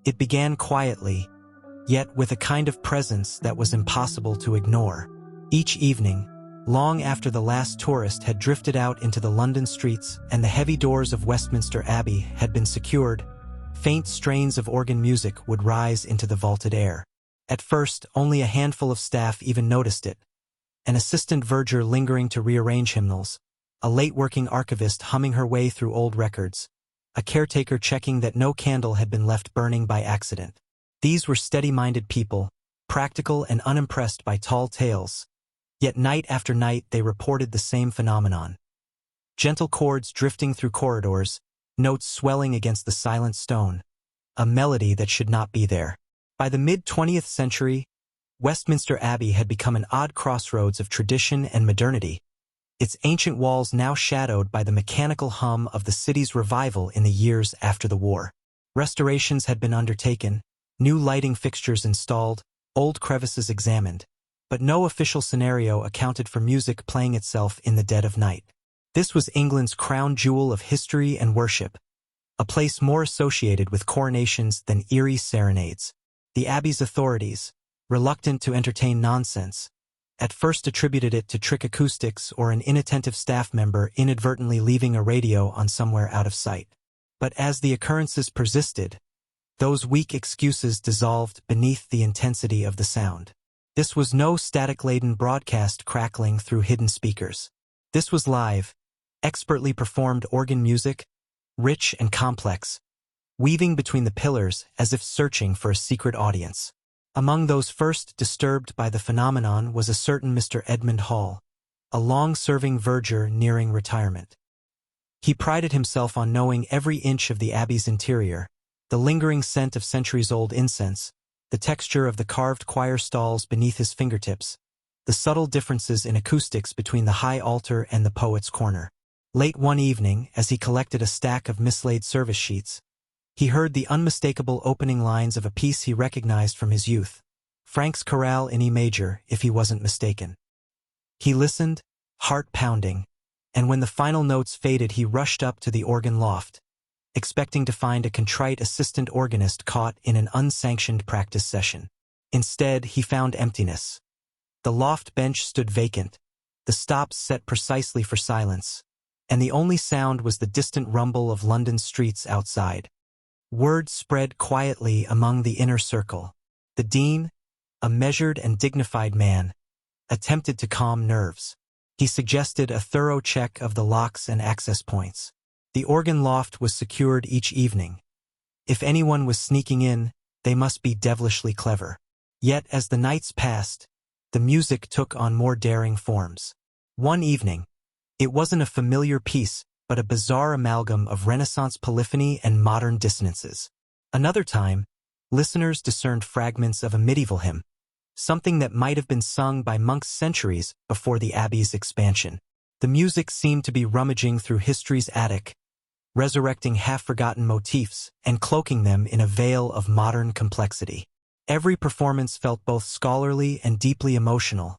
It began quietly, yet with a kind of presence that was impossible to ignore. Each evening, long after the last tourist had drifted out into the London streets and the heavy doors of Westminster Abbey had been secured, faint strains of organ music would rise into the vaulted air. At first, only a handful of staff even noticed it. An assistant verger lingering to rearrange hymnals, a late-working archivist humming her way through old records, a caretaker checking that no candle had been left burning by accident. These were steady-minded people, practical and unimpressed by tall tales. Yet night after night they reported the same phenomenon. Gentle chords drifting through corridors, notes swelling against the silent stone, a melody that should not be there. By the mid-20th century, Westminster Abbey had become an odd crossroads of tradition and modernity, its ancient walls now shadowed by the mechanical hum of the city's revival in the years after the war. Restorations had been undertaken, new lighting fixtures installed, old crevices examined, but no official scenario accounted for music playing itself in the dead of night. This was England's crown jewel of history and worship, a place more associated with coronations than eerie serenades. The Abbey's authorities, reluctant to entertain nonsense, at first attributed it to trick acoustics or an inattentive staff member inadvertently leaving a radio on somewhere out of sight. But as the occurrences persisted, those weak excuses dissolved beneath the intensity of the sound. This was no static-laden broadcast crackling through hidden speakers. This was live, expertly performed organ music, rich and complex, weaving between the pillars as if searching for a secret audience. Among those first disturbed by the phenomenon was a certain Mr. Edmund Hall, a long-serving verger nearing retirement. He prided himself on knowing every inch of the Abbey's interior, the lingering scent of centuries-old incense, the texture of the carved choir stalls beneath his fingertips, the subtle differences in acoustics between the high altar and the poet's corner. Late one evening, as he collected a stack of mislaid service sheets, he heard the unmistakable opening lines of a piece he recognized from his youth, Frank's Chorale in E major, if he wasn't mistaken. He listened, heart pounding, and when the final notes faded he rushed up to the organ loft, expecting to find a contrite assistant organist caught in an unsanctioned practice session. Instead, he found emptiness. The loft bench stood vacant, the stops set precisely for silence, and the only sound was the distant rumble of London's streets outside. Word spread quietly among the inner circle. The dean, a measured and dignified man, attempted to calm nerves. He suggested a thorough check of the locks and access points. The organ loft was secured each evening. If anyone was sneaking in, they must be devilishly clever. Yet as the nights passed, the music took on more daring forms. One evening, it wasn't a familiar piece, but a bizarre amalgam of Renaissance polyphony and modern dissonances. Another time, listeners discerned fragments of a medieval hymn, something that might have been sung by monks centuries before the Abbey's expansion. The music seemed to be rummaging through history's attic, resurrecting half-forgotten motifs and cloaking them in a veil of modern complexity. Every performance felt both scholarly and deeply emotional,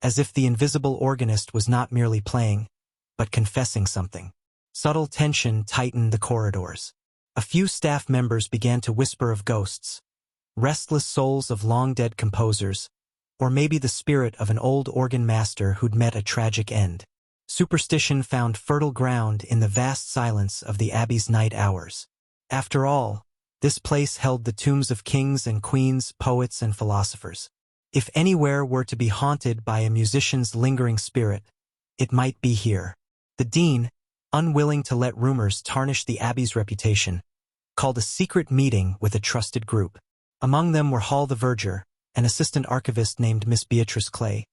as if the invisible organist was not merely playing, but confessing something. Subtle tension tightened the corridors. A few staff members began to whisper of ghosts, restless souls of long-dead composers, or maybe the spirit of an old organ master who'd met a tragic end. Superstition found fertile ground in the vast silence of the Abbey's night hours. After all, this place held the tombs of kings and queens, poets and philosophers. If anywhere were to be haunted by a musician's lingering spirit, it might be here. The dean, unwilling to let rumors tarnish the Abbey's reputation, called a secret meeting with a trusted group. Among them were Hall the verger, an assistant archivist named Miss Beatrice Clay,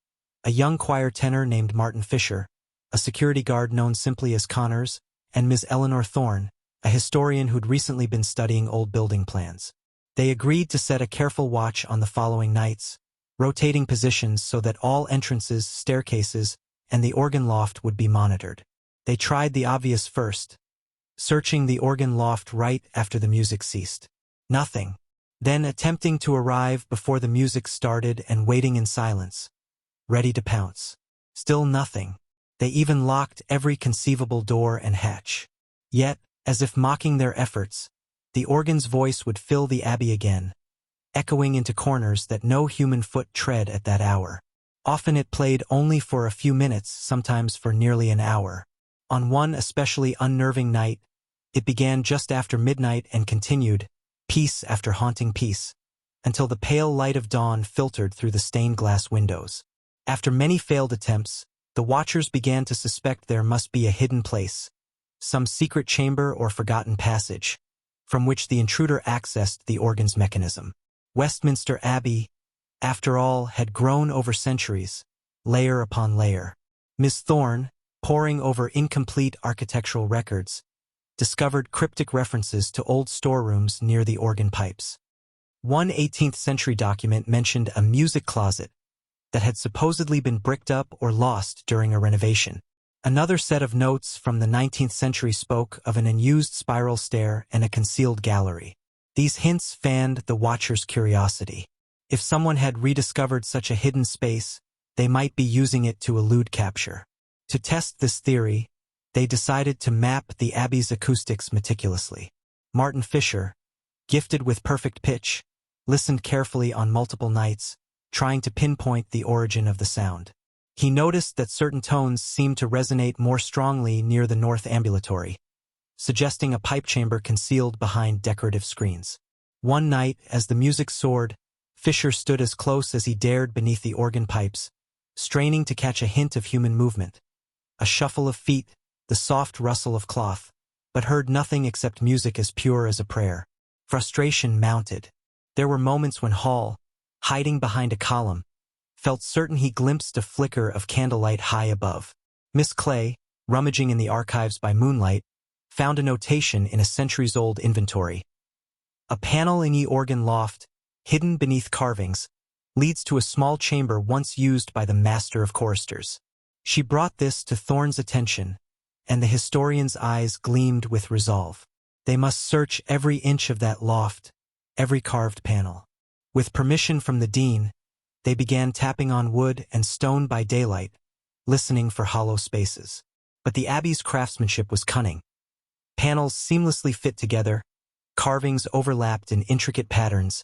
a young choir tenor named Martin Fisher, a security guard known simply as Connors, and Ms. Eleanor Thorne, a historian who'd recently been studying old building plans. They agreed to set a careful watch on the following nights, rotating positions so that all entrances, staircases, and the organ loft would be monitored. They tried the obvious first, searching the organ loft right after the music ceased. Nothing. Then attempting to arrive before the music started and waiting in silence, ready to pounce. Still nothing. They even locked every conceivable door and hatch. Yet, as if mocking their efforts, the organ's voice would fill the abbey again, echoing into corners that no human foot tread at that hour. Often it played only for a few minutes, sometimes for nearly an hour. On one especially unnerving night, it began just after midnight and continued, piece after haunting piece, until the pale light of dawn filtered through the stained glass windows. After many failed attempts, the watchers began to suspect there must be a hidden place, some secret chamber or forgotten passage, from which the intruder accessed the organ's mechanism. Westminster Abbey, after all, had grown over centuries, layer upon layer. Miss Thorne, poring over incomplete architectural records, discovered cryptic references to old storerooms near the organ pipes. One 18th-century document mentioned a music closet that had supposedly been bricked up or lost during a renovation. Another set of notes from the 19th century spoke of an unused spiral stair and a concealed gallery. These hints fanned the watcher's curiosity. If someone had rediscovered such a hidden space, they might be using it to elude capture. To test this theory, they decided to map the Abbey's acoustics meticulously. Martin Fisher, gifted with perfect pitch, listened carefully on multiple nights, trying to pinpoint the origin of the sound. He noticed that certain tones seemed to resonate more strongly near the north ambulatory, suggesting a pipe chamber concealed behind decorative screens. One night, as the music soared, Fisher stood as close as he dared beneath the organ pipes, straining to catch a hint of human movement. A shuffle of feet, the soft rustle of cloth, but heard nothing except music as pure as a prayer. Frustration mounted. There were moments when Hall, hiding behind a column, felt certain he glimpsed a flicker of candlelight high above. Miss Clay, rummaging in the archives by moonlight, found a notation in a centuries-old inventory. A panel in the organ loft, hidden beneath carvings, leads to a small chamber once used by the master of choristers. She brought this to Thorne's attention, and the historian's eyes gleamed with resolve. They must search every inch of that loft, every carved panel. With permission from the dean, they began tapping on wood and stone by daylight, listening for hollow spaces. But the Abbey's craftsmanship was cunning. Panels seamlessly fit together, carvings overlapped in intricate patterns,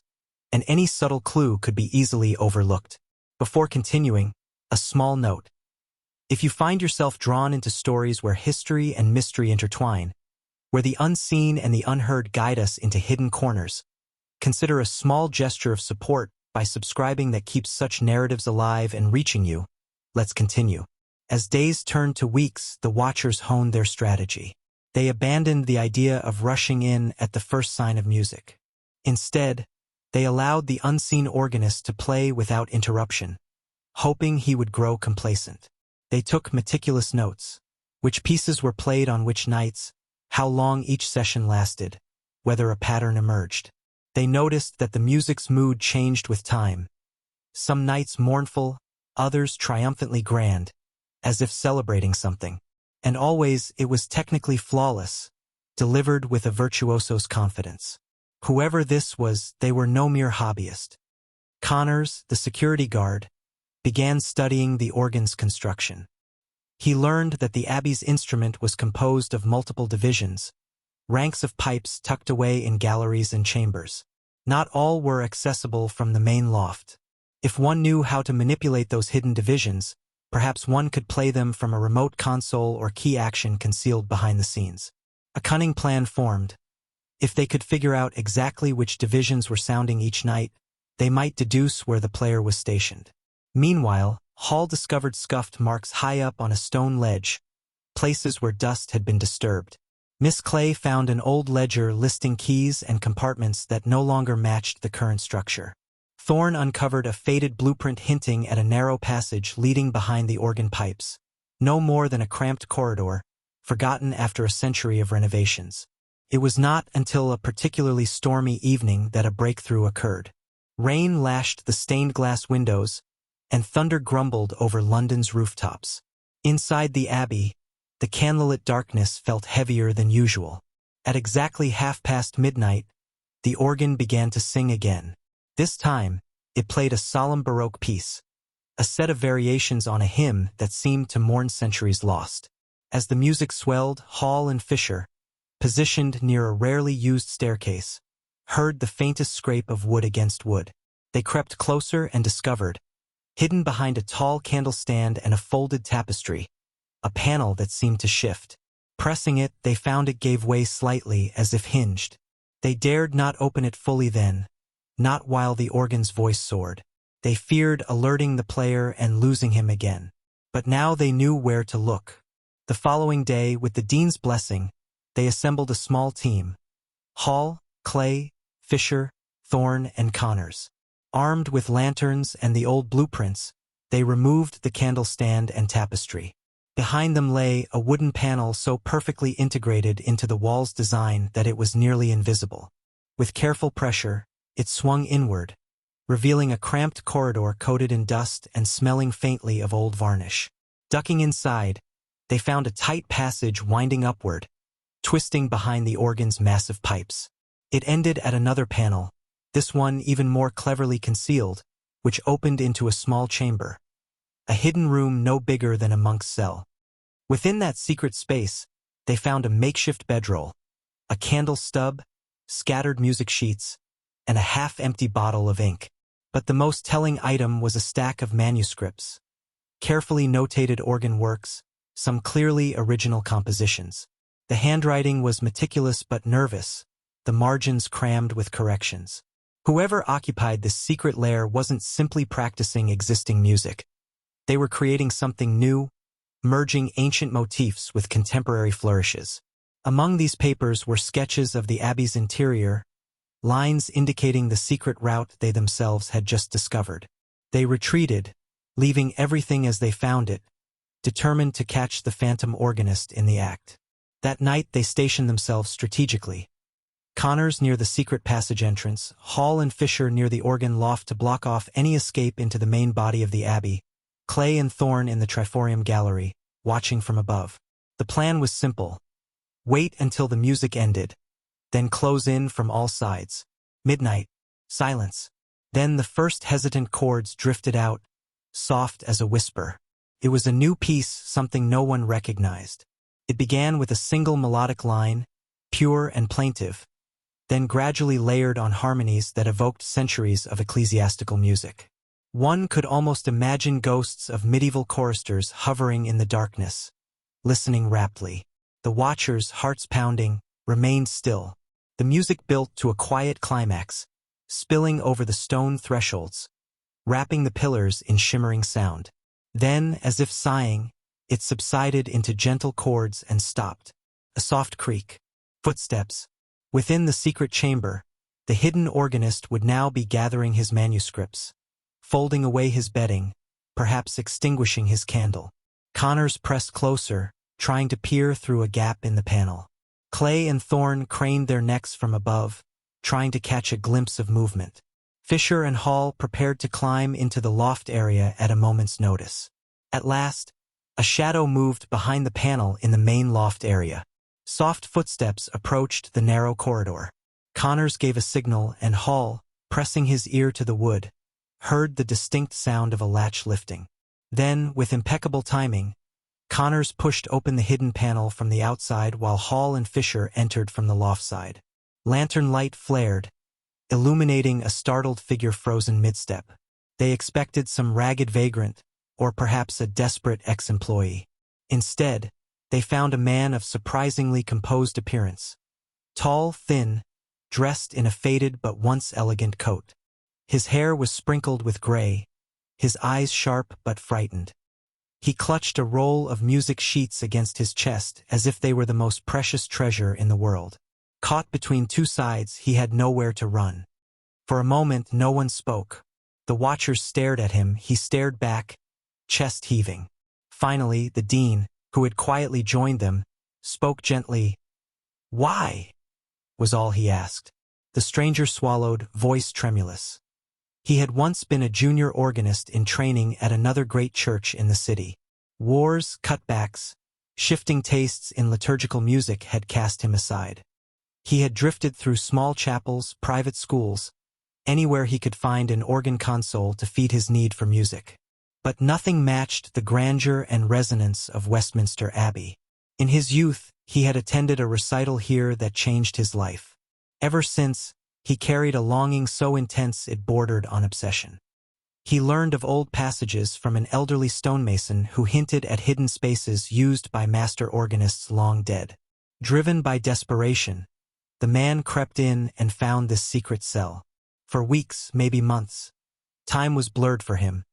and any subtle clue could be easily overlooked. Before continuing, a small note. If you find yourself drawn into stories where history and mystery intertwine, where the unseen and the unheard guide us into hidden corners, consider a small gesture of support by subscribing that keeps such narratives alive and reaching you. Let's continue. As days turned to weeks, the watchers honed their strategy. They abandoned the idea of rushing in at the first sign of music. Instead, they allowed the unseen organist to play without interruption, hoping he would grow complacent. They took meticulous notes, which pieces were played on which nights, how long each session lasted, whether a pattern emerged. They noticed that the music's mood changed with time. Some nights mournful, others triumphantly grand, as if celebrating something. And always it was technically flawless, delivered with a virtuoso's confidence. Whoever this was, they were no mere hobbyist. Connors, the security guard, began studying the organ's construction. He learned that the Abbey's instrument was composed of multiple divisions, ranks of pipes tucked away in galleries and chambers. Not all were accessible from the main loft. If one knew how to manipulate those hidden divisions, perhaps one could play them from a remote console or key action concealed behind the scenes. A cunning plan formed. If they could figure out exactly which divisions were sounding each night, they might deduce where the player was stationed. Meanwhile, Hall discovered scuffed marks high up on a stone ledge, places where dust had been disturbed. Miss Clay found an old ledger listing keys and compartments that no longer matched the current structure. Thorne uncovered a faded blueprint hinting at a narrow passage leading behind the organ pipes, no more than a cramped corridor, forgotten after a century of renovations. It was not until a particularly stormy evening that a breakthrough occurred. Rain lashed the stained glass windows, and thunder grumbled over London's rooftops. Inside the Abbey, the candlelit darkness felt heavier than usual. At exactly midnight, the organ began to sing again. This time, it played a solemn Baroque piece, a set of variations on a hymn that seemed to mourn centuries lost. As the music swelled, Hall and Fisher, positioned near a rarely used staircase, heard the faintest scrape of wood against wood. They crept closer and discovered, hidden behind a tall candlestand and a folded tapestry, a panel that seemed to shift. Pressing it, they found it gave way slightly as if hinged. They dared not open it fully then, not while the organ's voice soared. They feared alerting the player and losing him again. But now they knew where to look. The following day, with the dean's blessing, they assembled a small team. Hall, Clay, Fisher, Thorne, and Connors. Armed with lanterns and the old blueprints, they removed the candlestand and tapestry. Behind them lay a wooden panel so perfectly integrated into the wall's design that it was nearly invisible. With careful pressure, it swung inward, revealing a cramped corridor coated in dust and smelling faintly of old varnish. Ducking inside, they found a tight passage winding upward, twisting behind the organ's massive pipes. It ended at another panel, this one even more cleverly concealed, which opened into a small chamber. A hidden room no bigger than a monk's cell. Within that secret space, they found a makeshift bedroll, a candle stub, scattered music sheets, and a half-empty bottle of ink. But the most telling item was a stack of manuscripts, carefully notated organ works, some clearly original compositions. The handwriting was meticulous but nervous, the margins crammed with corrections. Whoever occupied this secret lair wasn't simply practicing existing music. They were creating something new, merging ancient motifs with contemporary flourishes. Among these papers were sketches of the abbey's interior, lines indicating the secret route they themselves had just discovered. They retreated, leaving everything as they found it, determined to catch the Phantom Organist in the act. That night they stationed themselves strategically. Connors near the secret passage entrance, Hall and Fisher near the organ loft to block off any escape into the main body of the abbey, Clay and Thorne in the triforium gallery, watching from above. The plan was simple. Wait until the music ended, then close in from all sides. Midnight. Silence. Then the first hesitant chords drifted out, soft as a whisper. It was a new piece, something no one recognized. It began with a single melodic line, pure and plaintive, then gradually layered on harmonies that evoked centuries of ecclesiastical music. One could almost imagine ghosts of medieval choristers hovering in the darkness, listening raptly. The watchers, hearts pounding, remained still. The music built to a quiet climax, spilling over the stone thresholds, wrapping the pillars in shimmering sound. Then, as if sighing, it subsided into gentle chords and stopped. A soft creak. Footsteps. Within the secret chamber, the hidden organist would now be gathering his manuscripts, folding away his bedding, perhaps extinguishing his candle. Connors pressed closer, trying to peer through a gap in the panel. Clay and Thorne craned their necks from above, trying to catch a glimpse of movement. Fisher and Hall prepared to climb into the loft area at a moment's notice. At last, a shadow moved behind the panel in the main loft area. Soft footsteps approached the narrow corridor. Connors gave a signal and Hall, pressing his ear to the wood, heard the distinct sound of a latch lifting. Then, with impeccable timing, Connors pushed open the hidden panel from the outside while Hall and Fisher entered from the loft side. Lantern light flared, illuminating a startled figure frozen mid-step. They expected some ragged vagrant, or perhaps a desperate ex-employee. Instead, they found a man of surprisingly composed appearance. Tall, thin, dressed in a faded but once elegant coat. His hair was sprinkled with gray, his eyes sharp but frightened. He clutched a roll of music sheets against his chest as if they were the most precious treasure in the world. Caught between two sides, he had nowhere to run. For a moment, no one spoke. The watchers stared at him, he stared back, chest heaving. Finally, the dean, who had quietly joined them, spoke gently. "Why?" was all he asked. The stranger swallowed, voice tremulous. He had once been a junior organist in training at another great church in the city. Wars, cutbacks, shifting tastes in liturgical music had cast him aside. He had drifted through small chapels, private schools, anywhere he could find an organ console to feed his need for music. But nothing matched the grandeur and resonance of Westminster Abbey. In his youth, He had attended a recital here that changed his life. Ever since, he carried a longing so intense it bordered on obsession. He learned of old passages from an elderly stonemason who hinted at hidden spaces used by master organists long dead. Driven by desperation, the man crept in and found this secret cell. For weeks, maybe months, time was blurred for him.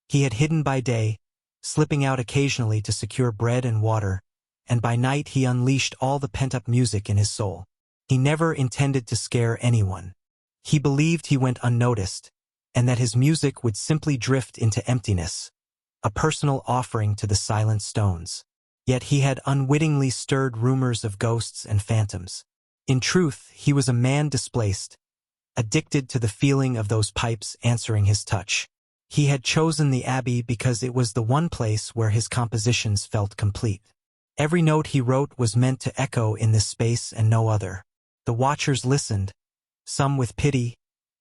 He had hidden by day, slipping out occasionally to secure bread and water, and by night he unleashed all the pent-up music in his soul. He never intended to scare anyone. He believed he went unnoticed, and that his music would simply drift into emptiness, a personal offering to the silent stones. Yet he had unwittingly stirred rumors of ghosts and phantoms. In truth, he was a man displaced, addicted to the feeling of those pipes answering his touch. He had chosen the Abbey because it was the one place where his compositions felt complete. Every note he wrote was meant to echo in this space and no other. The watchers listened, some with pity,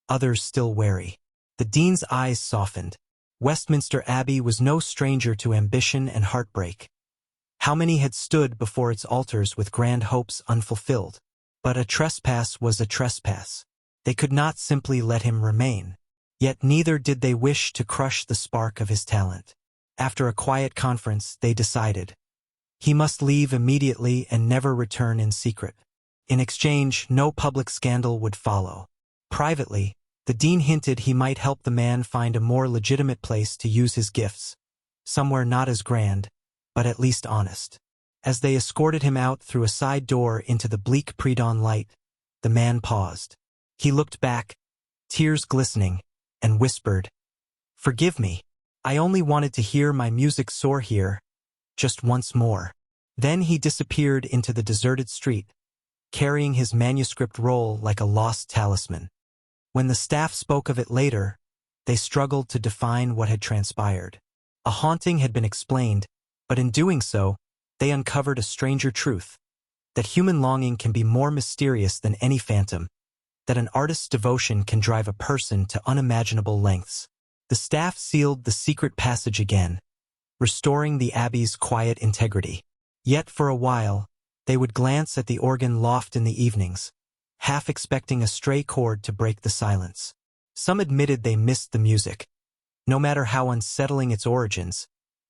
others still wary. The dean's eyes softened. Westminster Abbey was no stranger to ambition and heartbreak. How many had stood before its altars with grand hopes unfulfilled? But a trespass was a trespass. They could not simply let him remain. Yet neither did they wish to crush the spark of his talent. After a quiet conference, they decided he must leave immediately and never return in secret. In exchange, no public scandal would follow. Privately, the dean hinted he might help the man find a more legitimate place to use his gifts, somewhere not as grand, but at least honest. As they escorted him out through a side door into the bleak pre-dawn light, the man paused. He looked back, tears glistening, and whispered, "Forgive me. I only wanted to hear my music soar here, just once more." Then he disappeared into the deserted street, carrying his manuscript roll like a lost talisman. When the staff spoke of it later, they struggled to define what had transpired. A haunting had been explained, but in doing so, they uncovered a stranger truth, that human longing can be more mysterious than any phantom, that an artist's devotion can drive a person to unimaginable lengths. The staff sealed the secret passage again, restoring the Abbey's quiet integrity. Yet for a while, they would glance at the organ loft in the evenings, half expecting a stray chord to break the silence. Some admitted they missed the music. No matter how unsettling its origins,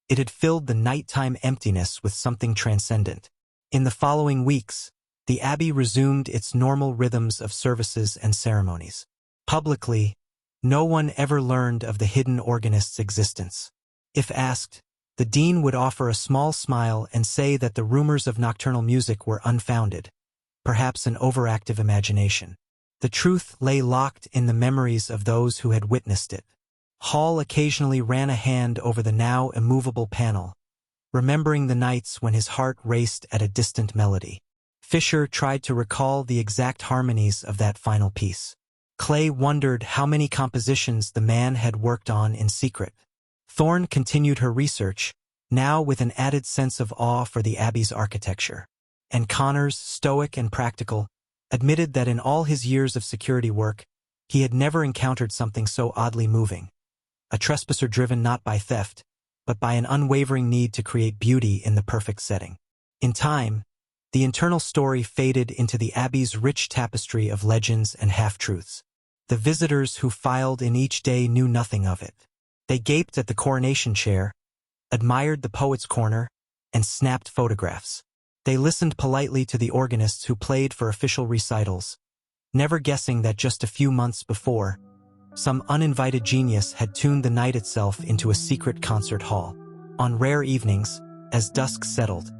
it had filled the nighttime emptiness with something transcendent. In the following weeks, the Abbey resumed its normal rhythms of services and ceremonies. Publicly, no one ever learned of the hidden organist's existence. If asked, the dean would offer a small smile and say that the rumors of nocturnal music were unfounded, perhaps an overactive imagination. The truth lay locked in the memories of those who had witnessed it. Hall occasionally ran a hand over the now immovable panel, remembering the nights when his heart raced at a distant melody. Fisher tried to recall the exact harmonies of that final piece. Clay wondered how many compositions the man had worked on in secret. Thorne continued her research, now with an added sense of awe for the Abbey's architecture. And Connors, stoic and practical, admitted that in all his years of security work, he had never encountered something so oddly moving. A trespasser driven not by theft, but by an unwavering need to create beauty in the perfect setting. In time, the internal story faded into the Abbey's rich tapestry of legends and half-truths. The visitors who filed in each day knew nothing of it. They gaped at the coronation chair, admired the poet's corner, and snapped photographs. They listened politely to the organists who played for official recitals, never guessing that just a few months before, some uninvited genius had tuned the night itself into a secret concert hall. On rare evenings, as dusk settled,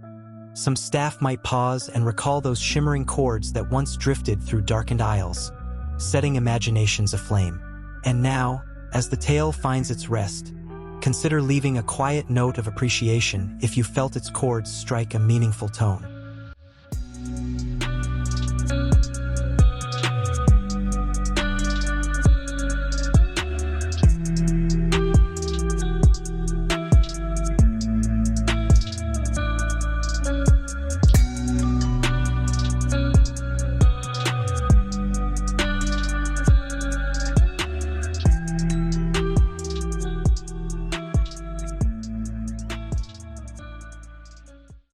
some staff might pause and recall those shimmering chords that once drifted through darkened aisles, setting imaginations aflame. And now, as the tale finds its rest, consider leaving a quiet note of appreciation if you felt its chords strike a meaningful tone.